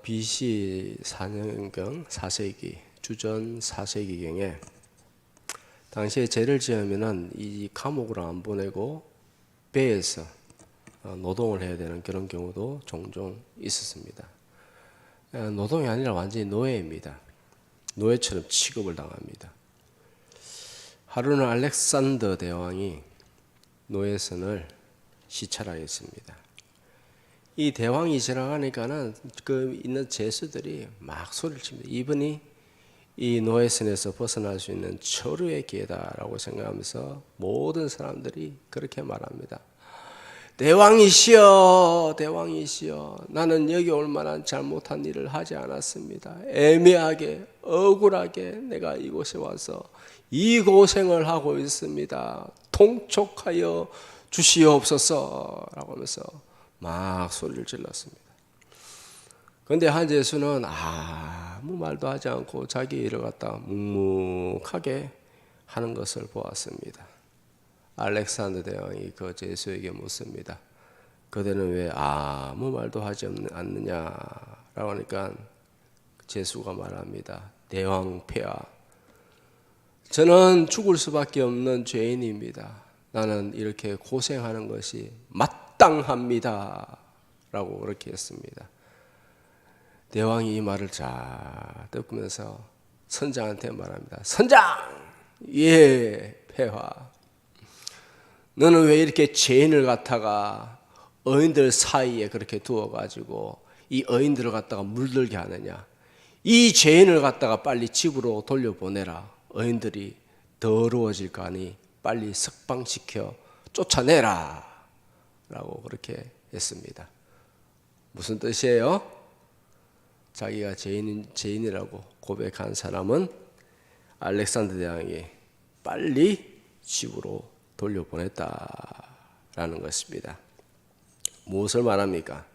BC 4년경 4세기 주전 4세기경에 당시에 죄를 지으면은 이 감옥으로 안 보내고 배에서 노동을 해야 되는 그런 경우도 종종 있었습니다. 노동이 아니라 완전히 노예입니다. 노예처럼 취급을 당합니다. 하루는 알렉산더 대왕이 노예선을 시찰하였습니다. 이 대왕이 지나가니까는 그 있는 죄수들이 막 소리를 칩니다. 이분이 이 노예선에서 벗어날 수 있는 철의 기회다라고 생각하면서 모든 사람들이 그렇게 말합니다. 대왕이시여, 대왕이시여, 나는 여기 올 만한 잘못한 일을 하지 않았습니다. 애매하게 억울하게 내가 이곳에 와서 이 고생을 하고 있습니다. 통촉하여 주시옵소서라고 하면서 막 소리를 질렀습니다. 그런데 한 죄수는 아무 말도 하지 않고 자기 일을 갖다가 묵묵하게 하는 것을 보았습니다. 알렉산더 대왕이 그 죄수에게 묻습니다. 그대는 왜 아무 말도 하지 않느냐라고 하니까 죄수가 말합니다. 대왕 폐하, 저는 죽을 수밖에 없는 죄인입니다. 나는 이렇게 고생하는 것이 마땅합니다 라고 그렇게 했습니다. 대왕이 이 말을 잘 듣고면서 선장한테 말합니다. 선장! 예, 폐하, 너는 왜 이렇게 죄인을 갖다가 어인들 사이에 그렇게 두어가지고 이 어인들을 갖다가 물들게 하느냐? 이 죄인을 갖다가 빨리 집으로 돌려보내라. 어인들이 더러워질 거 아니 빨리 석방시켜 쫓아내라 라고 그렇게 했습니다. 무슨 뜻이에요? 자기가 죄인이라고 고백한 사람은 알렉산더 대왕이 빨리 집으로 돌려보냈다라는 것입니다. 무엇을 말합니까?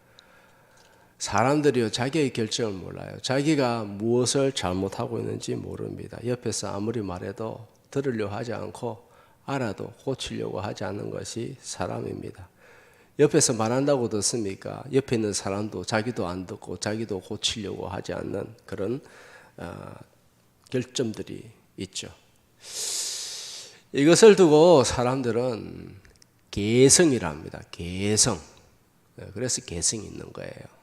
사람들이요, 자기의 결정을 몰라요. 자기가 무엇을 잘못하고 있는지 모릅니다. 옆에서 아무리 말해도 들으려 하지 않고 알아도 고치려고 하지 않는 것이 사람입니다. 옆에서 말한다고 듣습니까? 옆에 있는 사람도 자기도 안 듣고 자기도 고치려고 하지 않는 그런 결점들이 있죠. 이것을 두고 사람들은 개성이라 합니다. 개성. 그래서 개성이 있는 거예요.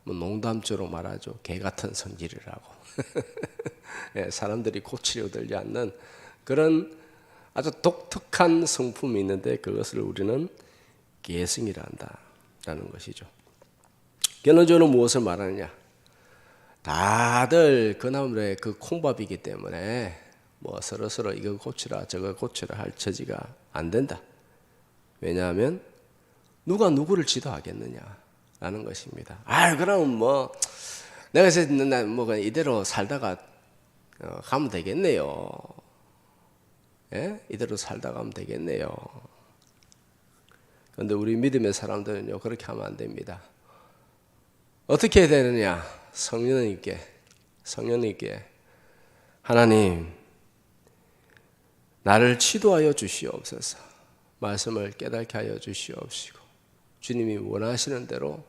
뭐 농담조로 말하죠. 개 같은 성질이라고. 사람들이 고치려 들지 않는 그런 아주 독특한 성품이 있는데 그것을 우리는 개성이라 한다라는 것이죠. 결론적으로 무엇을 말하느냐? 다들 그나물의 그 콩밥이기 때문에 뭐 서로 이거 고치라 저거 고치라 할 처지가 안 된다. 왜냐하면 누가 누구를 지도하겠느냐라는 것입니다. 그럼 뭐 내가 뭐 이대로 살다가 가면 되겠네요. 예? 이대로 살다 가면 되겠네요. 그런데 우리 믿음의 사람들은요, 그렇게 하면 안 됩니다. 어떻게 해야 되느냐? 성령님께 하나님, 나를 지도하여 주시옵소서. 말씀을 깨닫게 하여 주시옵시고 주님이 원하시는 대로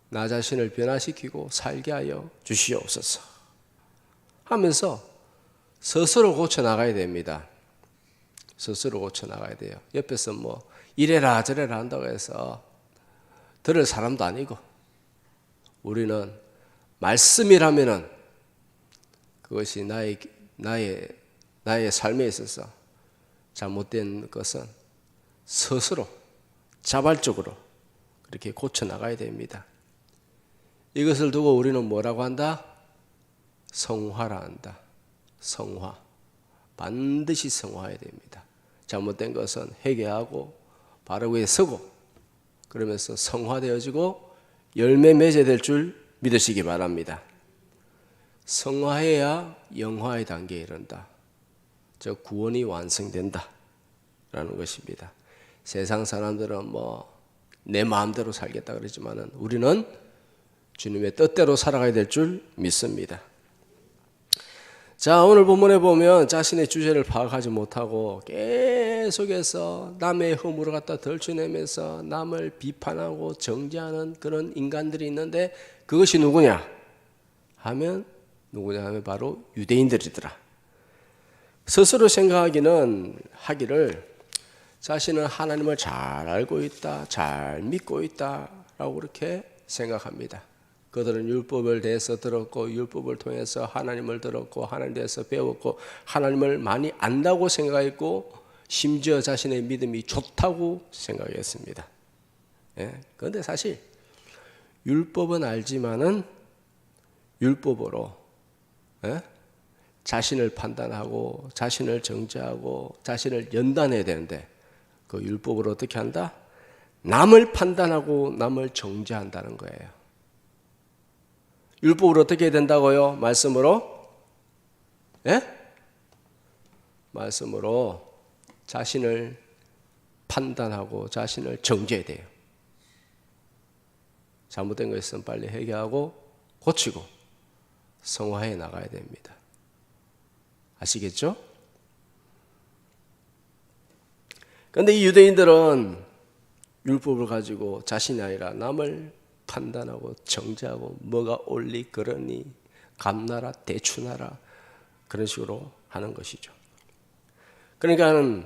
나 자신을 변화시키고 살게 하여 주시옵소서 하면서 스스로 고쳐나가야 됩니다. 스스로 고쳐나가야 돼요. 옆에서 뭐 이래라 저래라 한다고 해서 들을 사람도 아니고 우리는 말씀이라면은 그것이 나의 삶에 있어서 잘못된 것은 스스로 자발적으로 그렇게 고쳐나가야 됩니다. 이것을 두고 우리는 뭐라고 한다? 성화라 한다. 성화. 반드시 성화해야 됩니다. 잘못된 것은 회개하고 바로 위에 서고 그러면서 성화되어지고 열매 맺어야 될 줄 믿으시기 바랍니다. 성화해야 영화의 단계에 이른다. 즉 구원이 완성된다 라는 것입니다. 세상 사람들은 뭐 내 마음대로 살겠다 그러지만은 우리는 주님의 뜻대로 살아가야 될 줄 믿습니다. 자, 오늘 본문에 보면 자신의 주제를 파악하지 못하고 계속해서 남의 허물을 갖다 덜쳐내면서 남을 비판하고 정죄하는 그런 인간들이 있는데 그것이 누구냐 하면 바로 유대인들이더라. 스스로 생각하기를 자신은 하나님을 잘 알고 있다, 잘 믿고 있다라고 그렇게 생각합니다. 그들은 율법을 대해서 들었고 율법을 통해서 하나님을 들었고 하나님에 대해서 배웠고 하나님을 많이 안다고 생각했고 심지어 자신의 믿음이 좋다고 생각했습니다. 그런데 사실 율법은 알지만은 율법으로 자신을 판단하고 자신을 정죄하고 자신을 연단해야 되는데 그 율법으로 어떻게 한다? 남을 판단하고 남을 정죄한다는 거예요. 율법으로 어떻게 해야 된다고요? 말씀으로? 말씀으로 자신을 판단하고 자신을 정죄해야 돼요. 잘못된 거 있으면 빨리 해결하고 고치고 성화해 나가야 됩니다. 아시겠죠? 그런데 이 유대인들은 율법을 가지고 자신이 아니라 남을 판단하고 정죄하고 뭐가 옳리 그러니 감나라 대추나라 그런 식으로 하는 것이죠. 그러니까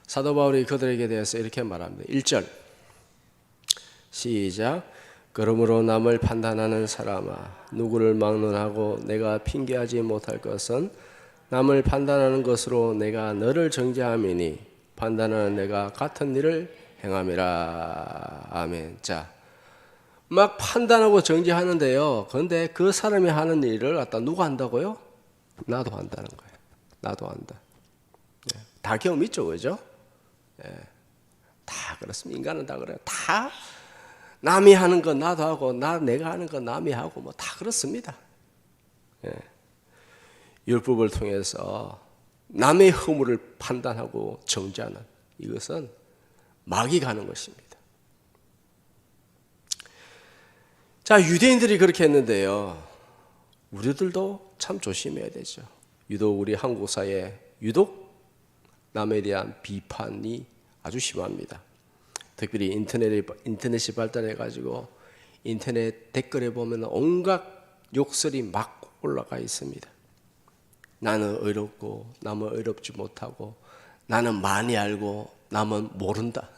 사도 바울이 그들에게 대해서 이렇게 말합니다. 1절 시작. 그러므로 남을 판단하는 사람아 누구를 막론하고 내가 핑계하지 못할 것은 남을 판단하는 것으로 내가 너를 정죄함이니 판단하는 내가 같은 일을 행함이라. 아멘. 자, 막 판단하고 정죄하는데요. 그런데 그 사람이 하는 일을 갖다 누가 한다고요? 나도 한다는 거예요. 나도 한다. 다 경험 있죠, 그죠? 다 그렇습니다. 인간은 다 그래요. 다 남이 하는 건 나도 하고, 내가 하는 건 남이 하고, 뭐 다 그렇습니다. 율법을 통해서 남의 허물을 판단하고 정죄하는 이것은 마귀가 하는 것입니다. 자, 유대인들이 그렇게 했는데요. 우리들도 참 조심해야 되죠. 유독 우리 한국 사회에 유독 남에 대한 비판이 아주 심합니다. 특별히 인터넷이 발달해가지고 인터넷 댓글에 보면 온갖 욕설이 막 올라가 있습니다. 나는 의롭고 남은 의롭지 못하고 나는 많이 알고 남은 모른다.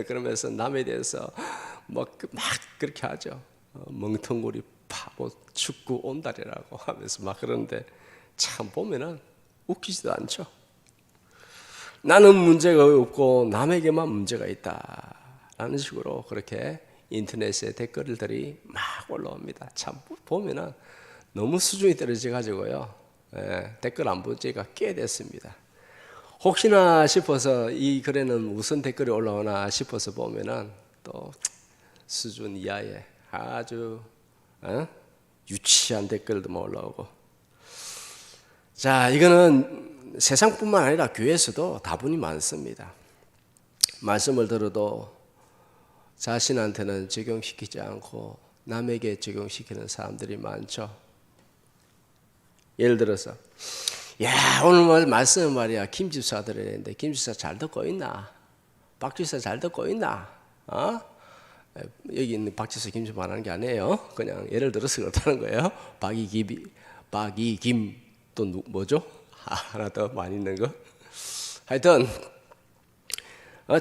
그러면서 남에 대해서 막 그렇게 하죠. 멍텅구리 파고 축구 온다리라고 하면서 막 그러는데 참 보면은 웃기지도 않죠. 나는 문제가 없고 남에게만 문제가 있다라는 식으로 그렇게 인터넷에 댓글들이 막 올라옵니다. 참 보면은 너무 수준이 떨어져 가지고요. 댓글 안 본 지가 꽤 됐습니다. 혹시나 싶어서 이 글에는 무슨 댓글이 올라오나 싶어서 보면은 또 수준 이하의 아주 유치한 댓글도 올라오고. 자, 이거는 세상뿐만 아니라 교회에서도 다분히 많습니다. 말씀을 들어도 자신한테는 적용시키지 않고 남에게 적용시키는 사람들이 많죠. 예를 들어서 야, 오늘 말씀은 말이야 김집사 들으는데 김집사 잘 듣고 있나? 박집사 잘 듣고 있나? 여기 있는 박집사 김집사 말하는 게 아니에요. 그냥 예를 들어서 그렇다는 거예요. 박이 김 또 뭐죠? 하나 더 많이 있는 거. 하여튼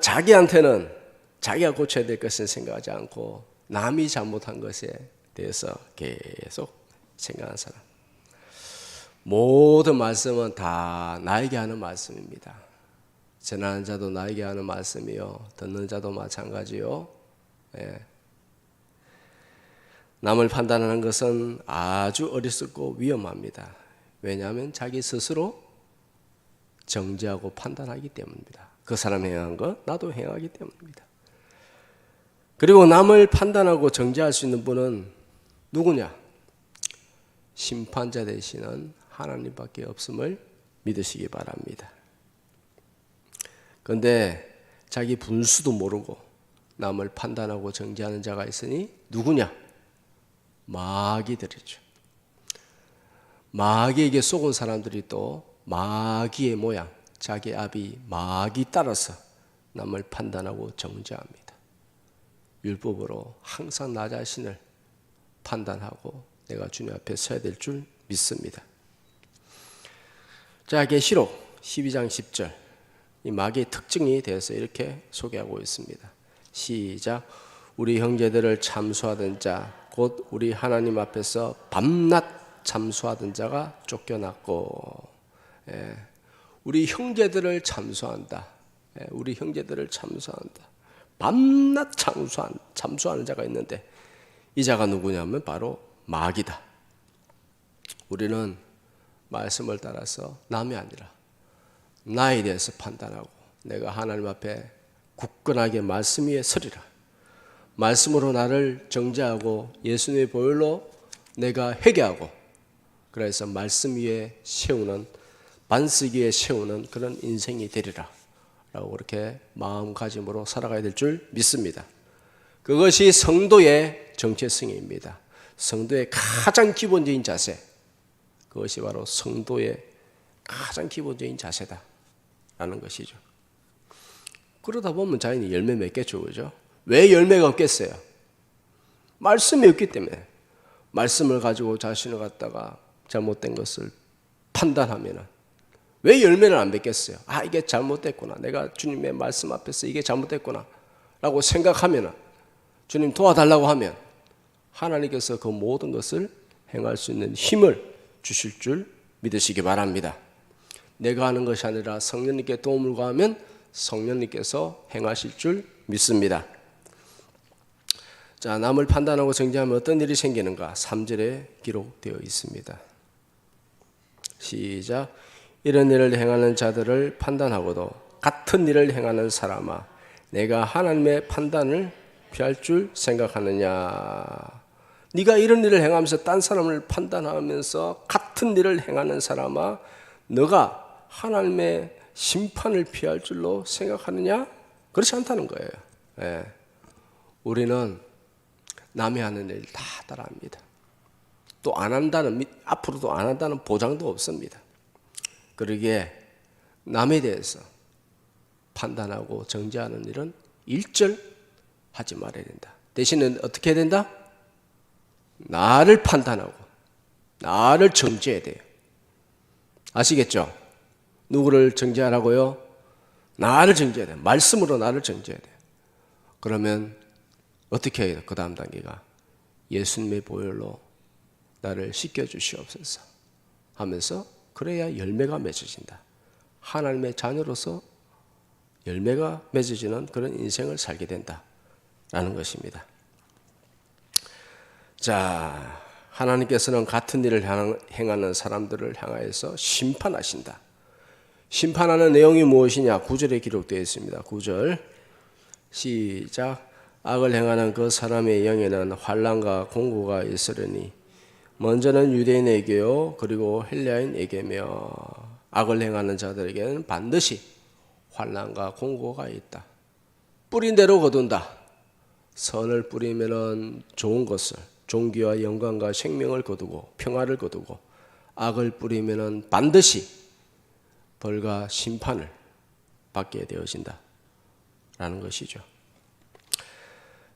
자기한테는 자기가 고쳐야 될 것을 생각하지 않고 남이 잘못한 것에 대해서 계속 생각하는 사람. 모든 말씀은 다 나에게 하는 말씀입니다. 전하는 자도 나에게 하는 말씀이요 듣는 자도 마찬가지요. 남을 판단하는 것은 아주 어리석고 위험합니다. 왜냐하면 자기 스스로 정죄하고 판단하기 때문입니다. 그 사람 행한 것 나도 행하기 때문입니다. 그리고 남을 판단하고 정죄할 수 있는 분은 누구냐? 심판자 되시는 하나님밖에 없음을 믿으시기 바랍니다. 그런데 자기 분수도 모르고 남을 판단하고 정죄하는 자가 있으니 누구냐? 마귀들이죠. 마귀에게 속은 사람들이 또 마귀의 모양, 자기 아비 마귀 따라서 남을 판단하고 정죄합니다. 율법으로 항상 나 자신을 판단하고 내가 주님 앞에 서야 될 줄 믿습니다. 자, 계시록 12장 10절, 이 마귀의 특징에 대해서 이렇게 소개하고 있습니다. 시작. 우리 형제들을 참수하던 자, 곧 우리 하나님 앞에서 밤낮 참수하던 자가 쫓겨났고, 우리 형제들을 참수한다. 우리 형제들을 참수한다. 밤낮 참수하는 자가 있는데 이 자가 누구냐면 바로 마귀다. 우리는 말씀을 따라서 남이 아니라 나에 대해서 판단하고 내가 하나님 앞에 굳건하게 말씀 위에 서리라. 말씀으로 나를 정죄하고 예수님의 보혈로 내가 회개하고 그래서 말씀 위에 세우는, 반석 위에 세우는 그런 인생이 되리라 라고 그렇게 마음가짐으로 살아가야 될 줄 믿습니다. 그것이 성도의 정체성입니다. 성도의 가장 기본적인 자세, 그것이 바로 성도의 가장 기본적인 자세다라는 것이죠. 그러다 보면 자연히 열매 맺겠죠, 그죠? 왜 열매가 없겠어요? 말씀이 없기 때문에. 말씀을 가지고 자신을 갖다가 잘못된 것을 판단하면은 왜 열매를 안 맺겠어요? 아, 이게 잘못됐구나. 내가 주님의 말씀 앞에서 이게 잘못됐구나 라고 생각하면은, 주님 도와달라고 하면 하나님께서 그 모든 것을 행할 수 있는 힘을 주실 줄 믿으시기 바랍니다. 내가 하는 것이 아니라 성령님께 도움을 구하면 성령님께서 행하실 줄 믿습니다. 자, 남을 판단하고 정죄하면 어떤 일이 생기는가? 3절에 기록되어 있습니다. 시작. 이런 일을 행하는 자들을 판단하고도 같은 일을 행하는 사람아, 내가 하나님의 판단을 피할 줄 생각하느냐? 네가 이런 일을 행하면서 딴 사람을 판단하면서 같은 일을 행하는 사람아, 너가 하나님의 심판을 피할 줄로 생각하느냐? 그렇지 않다는 거예요. 예. 우리는 남이 하는 일 다 따라합니다. 또 안 한다는, 앞으로도 안 한다는 보장도 없습니다. 그러기에 남에 대해서 판단하고 정죄하는 일은 일절 하지 말아야 된다. 대신에 어떻게 해야 된다? 나를 판단하고 나를 정죄해야 돼요. 아시겠죠? 누구를 정죄하라고요? 나를 정죄해야 돼요. 말씀으로 나를 정죄해야 돼요. 그러면 어떻게 해야 돼요? 그 다음 단계가 예수님의 보혈로 나를 씻겨주시옵소서 하면서 그래야 열매가 맺어진다. 하나님의 자녀로서 열매가 맺어지는 그런 인생을 살게 된다라는 것입니다. 자, 하나님께서는 같은 일을 행하는 사람들을 향하여서 심판하신다. 심판하는 내용이 무엇이냐? 9절에 기록되어 있습니다. 9절 시작. 악을 행하는 그 사람의 영에는 환난과 공고가 있으려니 먼저는 유대인에게요 그리고 헬라인에게며 악을 행하는 자들에게는 반드시 환난과 공고가 있다. 뿌린 대로 거둔다. 선을 뿌리면은 좋은 것을, 존귀와 영광과 생명을 거두고 평화를 거두고, 악을 뿌리면은 반드시 벌과 심판을 받게 되어진다 라는 것이죠.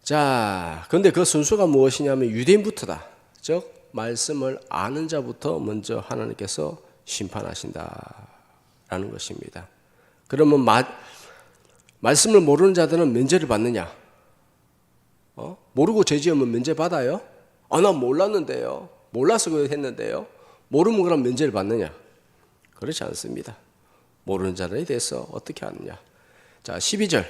자, 근데 그 순서가 무엇이냐면 유대인부터다. 즉 말씀을 아는 자부터 먼저 하나님께서 심판하신다라는 것입니다. 그러면 말씀을 모르는 자들은 면제를 받느냐? 모르고 죄지으면 면제 받아요? 나 몰랐는데요. 몰라서 했는데요. 모르면 그럼 면제를 받느냐? 그렇지 않습니다. 모르는 자들에 대해서 어떻게 하느냐? 자, 12절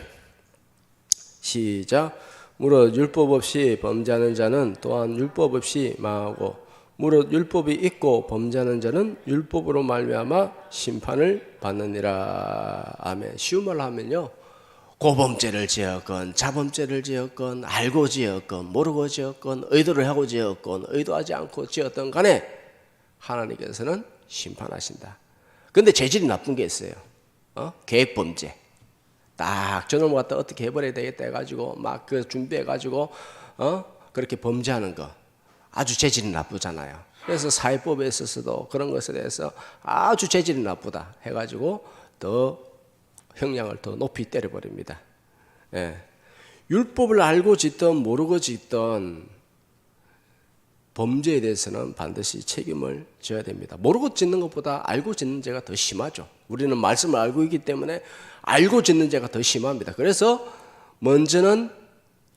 시작. 무릇 율법 없이 범죄하는 자는 또한 율법 없이 망하고, 무릇 율법이 있고 범죄하는 자는 율법으로 말미암아 심판을 받느니라. 아멘. 쉬운 말로 하면요, 고범죄를 지었건 자범죄를 지었건 알고 지었건 모르고 지었건 의도를 하고 지었건 의도하지 않고 지었던 간에 하나님께서는 심판하신다. 근데 죄질이 나쁜 게 있어요. 계획범죄. 딱 저놈 갖다 어떻게 해버려야 되겠다 해가지고 막 그 준비해가지고 그렇게 범죄하는 거. 아주 재질이 나쁘잖아요. 그래서 사회법에 있어서도 그런 것에 대해서 아주 재질이 나쁘다 해가지고 더 형량을 더 높이 때려버립니다. 예. 율법을 알고 짓던 모르고 짓던 범죄에 대해서는 반드시 책임을 져야 됩니다. 모르고 짓는 것보다 알고 짓는 죄가 더 심하죠. 우리는 말씀을 알고 있기 때문에 알고 짓는 죄가 더 심합니다. 그래서 먼저는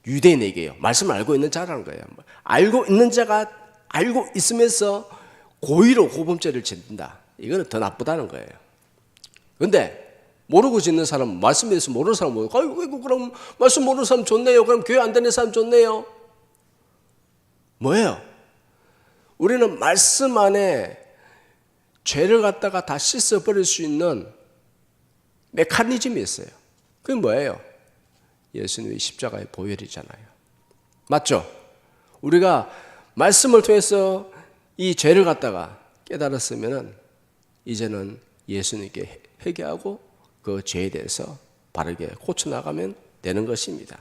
유대인에게요. 말씀을 알고 있는 자라는 거예요. 알고 있는 자가 알고 있으면서 고의로 고범죄를 짓는다. 이거는 더 나쁘다는 거예요. 그런데 모르고 짓는 사람, 말씀에 대해서 모르는 사람 뭐예요? 아이고, 그럼 말씀 모르는 사람 좋네요. 그럼 교회 안 다니는 사람 좋네요. 뭐예요? 우리는 말씀 안에 죄를 갖다가 다 씻어버릴 수 있는 메커니즘이 있어요. 그게 뭐예요? 예수님의 십자가의 보혈이잖아요. 맞죠? 우리가 말씀을 통해서 이 죄를 갖다가 깨달았으면 이제는 예수님께 회개하고 그 죄에 대해서 바르게 고쳐나가면 되는 것입니다.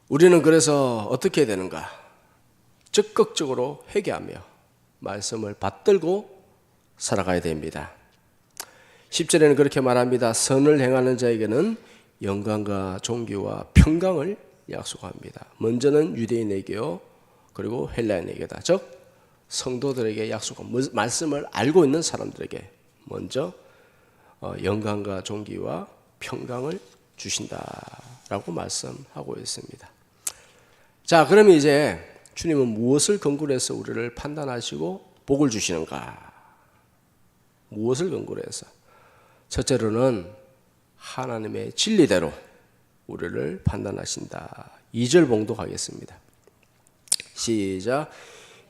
우리는 그래서 어떻게 해야 되는가? 적극적으로 회개하며 말씀을 받들고 살아가야 됩니다. 10절에는 그렇게 말합니다. 선을 행하는 자에게는 영광과 존귀와 평강을 약속합니다. 먼저는 유대인에게요, 그리고 헬라인에게다. 즉 성도들에게 약속한 말씀을 알고 있는 사람들에게 먼저 영광과 존귀와 평강을 주신다라고 말씀하고 있습니다. 자, 그러면 이제 주님은 무엇을 근거로 해서 우리를 판단하시고 복을 주시는가? 무엇을 근거로 해서? 첫째로는 하나님의 진리대로 우리를 판단하신다. 2절 봉독하겠습니다. 시작.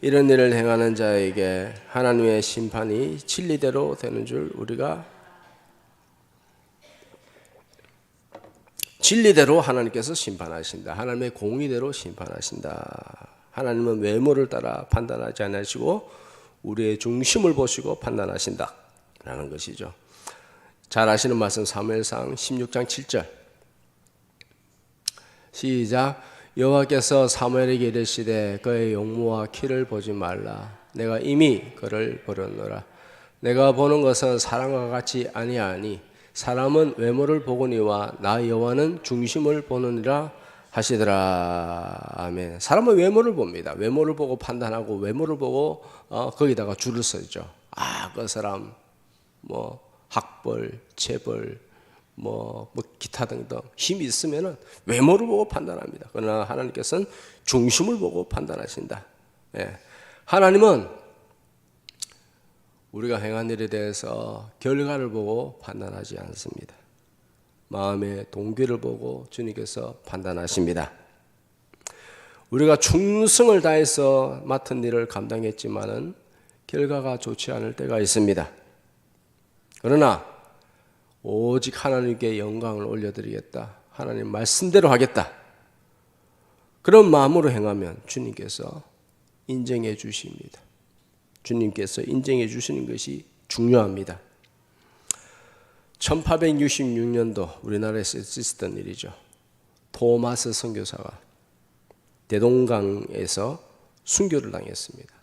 이런 일을 행하는 자에게 하나님의 심판이 진리대로 되는 줄 우리가 진리대로 하나님께서 심판하신다. 하나님의 공의대로 심판하신다. 하나님은 외모를 따라 판단하지 않으시고 우리의 중심을 보시고 판단하신다 라는 것이죠. 잘 아시는 말씀 사무엘상 16장 7절 시작. 여호와께서 사무엘에게 이르시되 그의 용모와 키를 보지 말라. 내가 이미 그를 버렸노라. 내가 보는 것은 사람과 같이 아니하니 사람은 외모를 보거니와 나 여호와는 중심을 보느니라 하시더라. 아멘. 사람은 외모를 봅니다. 외모를 보고 판단하고 외모를 보고 거기다가 줄을 서죠. 그 사람 학벌, 재벌, 기타 등등 힘이 있으면은 외모를 보고 판단합니다. 그러나 하나님께서는 중심을 보고 판단하신다. 예. 하나님은 우리가 행한 일에 대해서 결과를 보고 판단하지 않습니다. 마음의 동기를 보고 주님께서 판단하십니다. 우리가 충성을 다해서 맡은 일을 감당했지만은 결과가 좋지 않을 때가 있습니다. 그러나 오직 하나님께 영광을 올려드리겠다. 하나님 말씀대로 하겠다. 그런 마음으로 행하면 주님께서 인정해 주십니다. 주님께서 인정해 주시는 것이 중요합니다. 1866년도 우리나라에서 있었던 일이죠. 토마스 선교사가 대동강에서 순교를 당했습니다.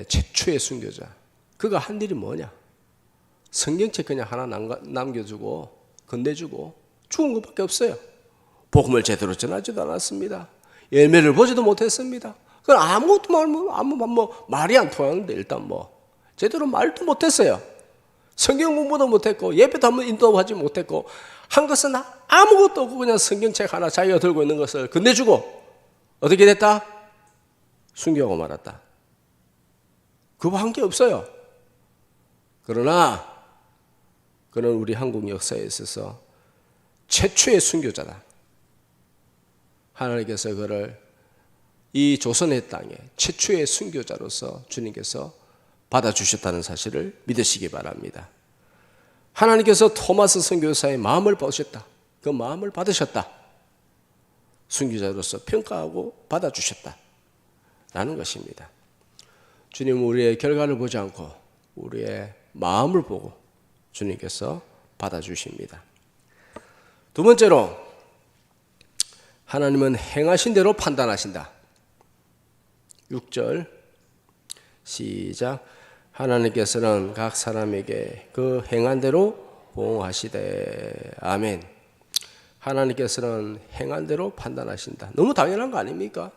최초의 순교자. 그가 한 일이 뭐냐? 성경책 그냥 하나 남겨주고 건네주고 죽은 것밖에 없어요. 복음을 제대로 전하지도 않았습니다. 열매를 보지도 못했습니다. 그건 아무것도 말이 안 통하는데 일단 제대로 말도 못했어요. 성경 공부도 못했고 예배도 한번 인도하지 못했고 한 것은 아무것도 없고 그냥 성경책 하나 자기가 들고 있는 것을 건네주고 어떻게 됐다? 순교하고 말았다. 그거 한 게 없어요. 그러나 그는 우리 한국 역사에 있어서 최초의 순교자다. 하나님께서 그를 이 조선의 땅에 최초의 순교자로서 주님께서 받아주셨다는 사실을 믿으시기 바랍니다. 하나님께서 토마스 선교사의 마음을 보셨다. 그 마음을 받으셨다. 순교자로서 평가하고 받아주셨다. 라는 것입니다. 주님은 우리의 결과를 보지 않고 우리의 마음을 보고 주님께서 받아주십니다. 두 번째로 하나님은 행하신 대로 판단하신다. 6절 시작. 하나님께서는 각 사람에게 그 행한 대로 보응하시되. 아멘. 하나님께서는 행한 대로 판단하신다. 너무 당연한 거 아닙니까?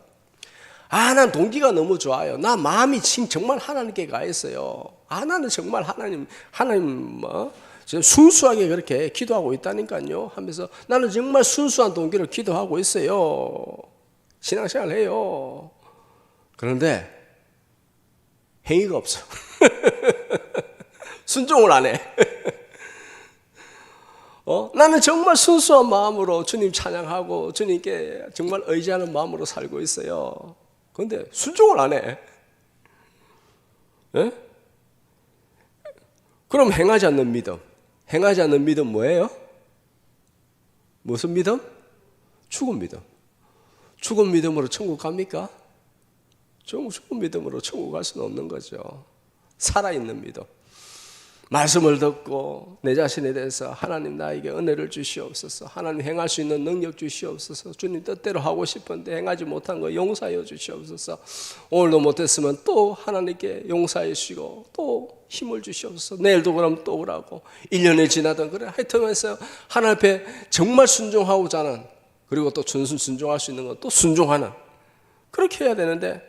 난 동기가 너무 좋아요. 나 마음이 지금 정말 하나님께 가 있어요. 나는 정말 하나님 순수하게 그렇게 기도하고 있다니까요 하면서 나는 정말 순수한 동기를 기도하고 있어요. 신앙생활 해요. 그런데 행위가 없어. 순종을 안 해. 나는 정말 순수한 마음으로 주님 찬양하고 주님께 정말 의지하는 마음으로 살고 있어요. 그런데 순종을 안 해. 에? 그럼 행하지 않는 믿음. 행하지 않는 믿음 뭐예요? 무슨 믿음? 죽은 믿음. 죽은 믿음으로 천국 갑니까? 죽은 믿음으로 천국 갈 수는 없는 거죠. 살아있는 믿음. 말씀을 듣고 내 자신에 대해서 하나님 나에게 은혜를 주시옵소서. 하나님 행할 수 있는 능력 주시옵소서. 주님 뜻대로 하고 싶은데 행하지 못한 거 용서하여 주시옵소서. 오늘도 못했으면 또 하나님께 용서해 주시고 또 힘을 주시옵소서. 내일도 그럼 또 오라고 1년이 지나든 그래 하여튼해서 하나님 앞에 정말 순종하고자 하는, 그리고 또 순종할 수 있는 건 또 순종하는, 그렇게 해야 되는데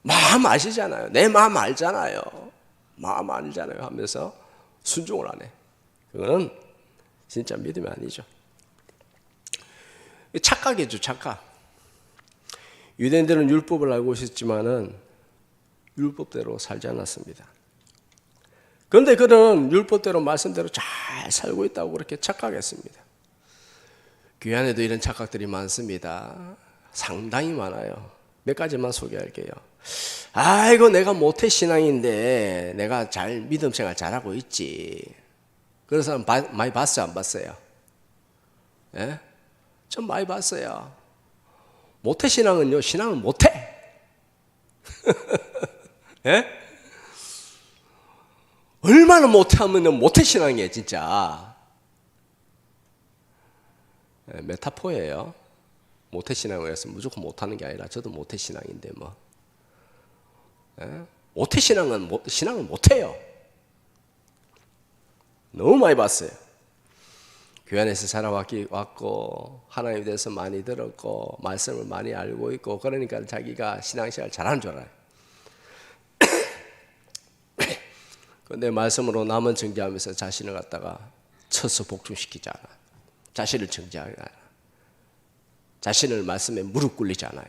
마음 아시잖아요. 내 마음 알잖아요. 마음 알잖아요 하면서 순종을 안 해. 그거는 진짜 믿음이 아니죠. 착각이죠, 착각. 유대인들은 율법을 알고 있었지만은 율법대로 살지 않았습니다. 그런데 그는 율법대로 말씀대로 잘 살고 있다고 그렇게 착각했습니다. 교회 안에도 이런 착각들이 많습니다. 상당히 많아요. 몇 가지만 소개할게요. 아이고 내가 모태신앙인데 내가 잘 믿음 생활 잘하고 있지. 그런 사람 많이 봤어요, 안 봤어요? 예? 좀 많이 봤어요. 모태신앙은요, 신앙을 못해. 예? 얼마나 못하면 모태신앙이에요 진짜. 예, 메타포예요. 모태신앙을 해서 무조건 못하는 게 아니라 저도 모태신앙인데 뭐. 예? 모태신앙은 신앙을 못해요. 너무 많이 봤어요. 교회 안에서 살아왔고 하나님에 대해서 많이 들었고 말씀을 많이 알고 있고 그러니까 자기가 신앙생활 잘하는 줄 알아요. 그런데 말씀으로 남은 정죄하면서 자신을 갖다가 쳐서 복종시키지 않아. 자신을 정죄하지 않아. 자신을 말씀에 무릎 꿇리지 않아요.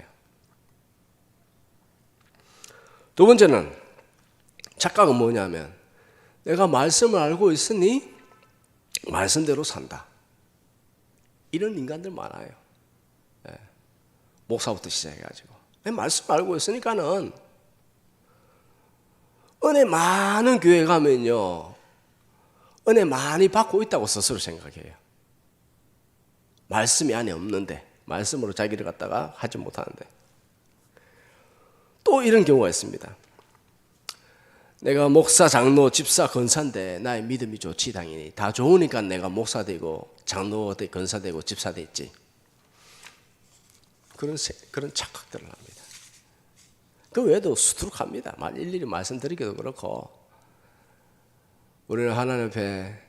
두 번째는 착각은 뭐냐면 내가 말씀을 알고 있으니 말씀대로 산다. 이런 인간들 많아요. 예. 목사부터 시작해가지고 말씀 알고 있으니까는 은혜 많은 교회 가면요 은혜 많이 받고 있다고 스스로 생각해요. 말씀이 안에 없는데 말씀으로 자기를 갖다가 하지 못하는데. 또 이런 경우가 있습니다. 내가 목사, 장로, 집사, 권사인데 나의 믿음이 좋지. 당연히 다 좋으니까 내가 목사 되고 장로 되고 권사 되고 집사 됐지. 그런 착각들을 합니다. 그 외에도 수두룩합니다. 일일이 말씀드리기도 그렇고 우리는 하나님 앞에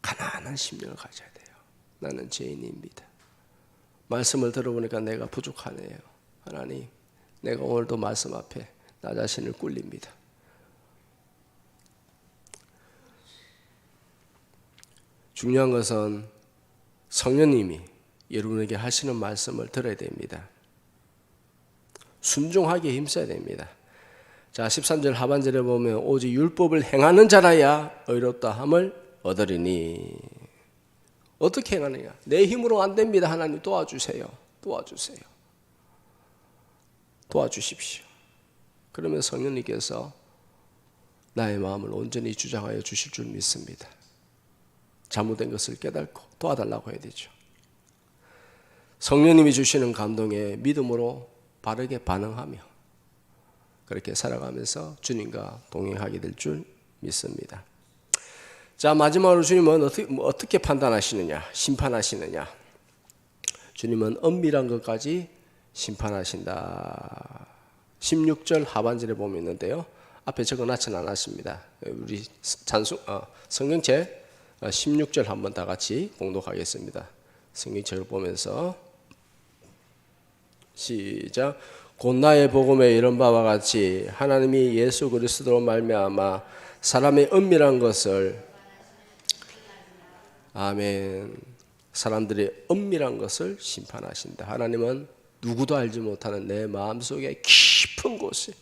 가난한 심령을 가져야 돼요. 나는 죄인입니다. 말씀을 들어보니까 내가 부족하네요. 하나님, 내가 오늘도 말씀 앞에 나 자신을 꿇립니다. 중요한 것은 성령님이 여러분에게 하시는 말씀을 들어야 됩니다. 순종하기에 힘써야 됩니다. 자, 13절 하반절에 보면 오직 율법을 행하는 자라야 의롭다 함을 얻으리니. 어떻게 행하느냐? 내 힘으로 안 됩니다. 하나님 도와주세요. 도와주십시오. 그러면 성령님께서 나의 마음을 온전히 주장하여 주실 줄 믿습니다. 잘못된 것을 깨닫고 도와달라고 해야 되죠. 성령님이 주시는 감동에 믿음으로 바르게 반응하며 그렇게 살아가면서 주님과 동행하게 될 줄 믿습니다. 자, 마지막으로 주님은 어떻게 판단하시느냐, 심판하시느냐. 주님은 엄밀한 것까지 심판하신다. 16절 하반절에 보면 있는데요. 앞에 적어놨지는 않았습니다. 우리 성경책 16절 한번 다 같이 공독하겠습니다. 성경책을 보면서 시작. 곧 나의 복음에 이런 바와 같이 하나님이 예수 그리스도로 말미암아 사람의 은밀한 것을 아멘. 사람들의 은밀한 것을 심판하신다. 하나님은 누구도 알지 못하는 내 마음속에 깊은 곳에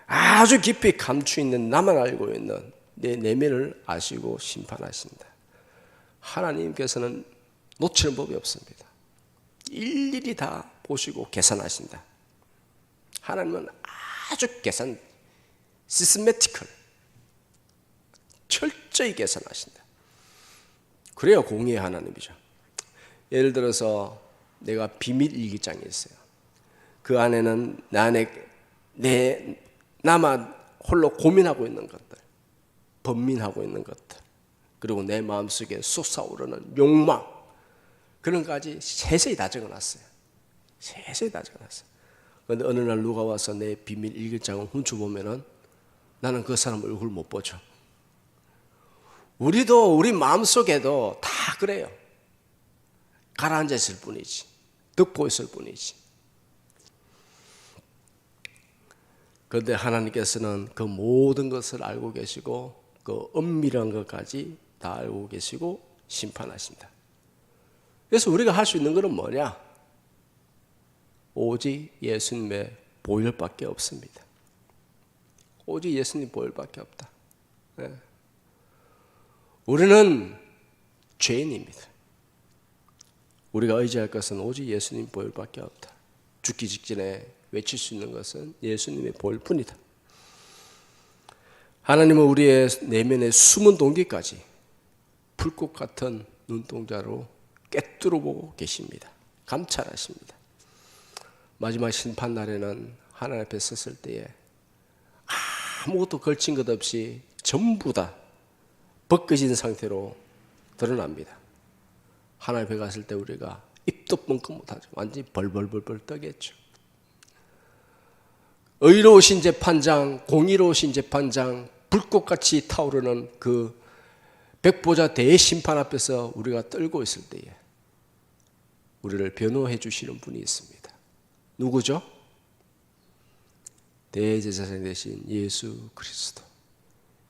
아주 깊이 감추 있는 나만 알고 있는 내 내면을 아시고 심판하신다. 하나님께서는 놓치는 법이 없습니다. 일일이 다 보시고 계산하신다. 하나님은 아주 시스테미컬 철저히 계산하신다. 그래야 공의의 하나님이죠. 예를 들어서 내가 비밀 일기장이 있어요. 그 안에는 나만 홀로 고민하고 있는 것들, 번민하고 있는 것들, 그리고 내 마음속에 솟아오르는 욕망, 그런 것까지 세세히 다 적어놨어요. 세세히 다 적어놨어요. 그런데 어느 날 누가 와서 내 비밀 일기장을 훔쳐보면은 나는 그 사람 얼굴 못 보죠. 우리 마음속에도 다 그래요. 가라앉아 있을 뿐이지, 듣고 있을 뿐이지. 그런데 하나님께서는 그 모든 것을 알고 계시고 그 은밀한 것까지 다 알고 계시고 심판하신다. 그래서 우리가 할 수 있는 것은 뭐냐? 오직 예수님의 보혈밖에 없습니다. 오직 예수님 보혈밖에 없다. 네. 우리는 죄인입니다. 우리가 의지할 것은 오직 예수님 보혈밖에 없다. 죽기 직전에 외칠 수 있는 것은 예수님의 보혈뿐이다. 하나님은 우리의 내면의 숨은 동기까지 불꽃 같은 눈동자로 꿰뚫어 보고 계십니다. 감찰하십니다. 마지막 심판 날에는 하나님 앞에 섰을 때에 아무것도 걸친 것 없이 전부 다 벗겨진 상태로 드러납니다. 하나님 앞에 갔을 때 우리가 입도 뻥끗 못하죠. 완전히 벌벌벌벌 떠겠죠. 의로우신 재판장, 공의로우신 재판장, 불꽃같이 타오르는 그 백보자 대심판 앞에서 우리가 떨고 있을 때에 우리를 변호해 주시는 분이 있습니다. 누구죠? 대제사장 되신 예수 그리스도.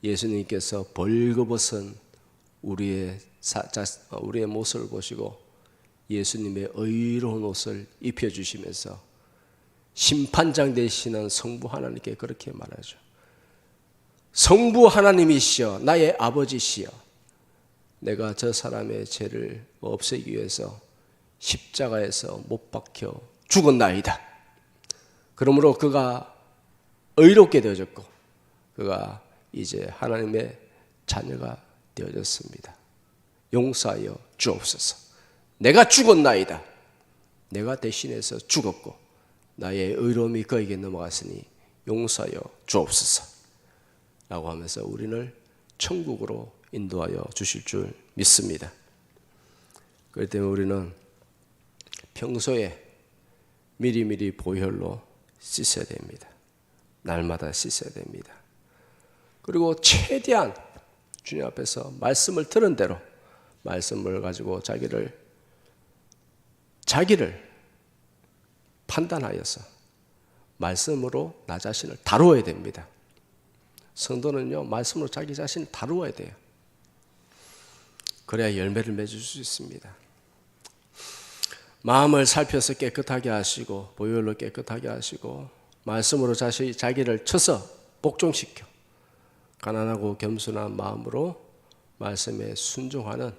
예수님께서 벌거벗은 우리의 모습을 보시고 예수님의 의로운 옷을 입혀주시면서 심판장 되시는 성부 하나님께 그렇게 말하죠. 성부 하나님이시여 나의 아버지시여 내가 저 사람의 죄를 없애기 위해서 십자가에서 못 박혀 죽었나이다. 그러므로 그가 의롭게 되어졌고 그가 이제 하나님의 자녀가 되어졌습니다. 용서하여 주옵소서. 내가 죽었나이다. 내가 대신해서 죽었고 나의 의로움이 그에게 넘어갔으니 용서하여 주옵소서 라고 하면서 우리를 천국으로 인도하여 주실 줄 믿습니다. 그렇기 때문에 우리는 평소에 미리미리 보혈로 씻어야 됩니다. 날마다 씻어야 됩니다. 그리고 최대한 주님 앞에서 말씀을 들은 대로 말씀을 가지고 자기를 판단하여서 말씀으로 나 자신을 다루어야 됩니다. 성도는요, 말씀으로 자기 자신을 다루어야 돼요. 그래야 열매를 맺을 수 있습니다. 마음을 살펴서 깨끗하게 하시고 보혈로 깨끗하게 하시고 말씀으로 자기를 쳐서 복종시켜 가난하고 겸손한 마음으로 말씀에 순종하는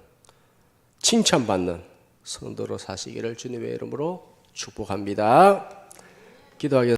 칭찬받는 성도로 사시기를 주님의 이름으로 축복합니다. 기도하겠습니다.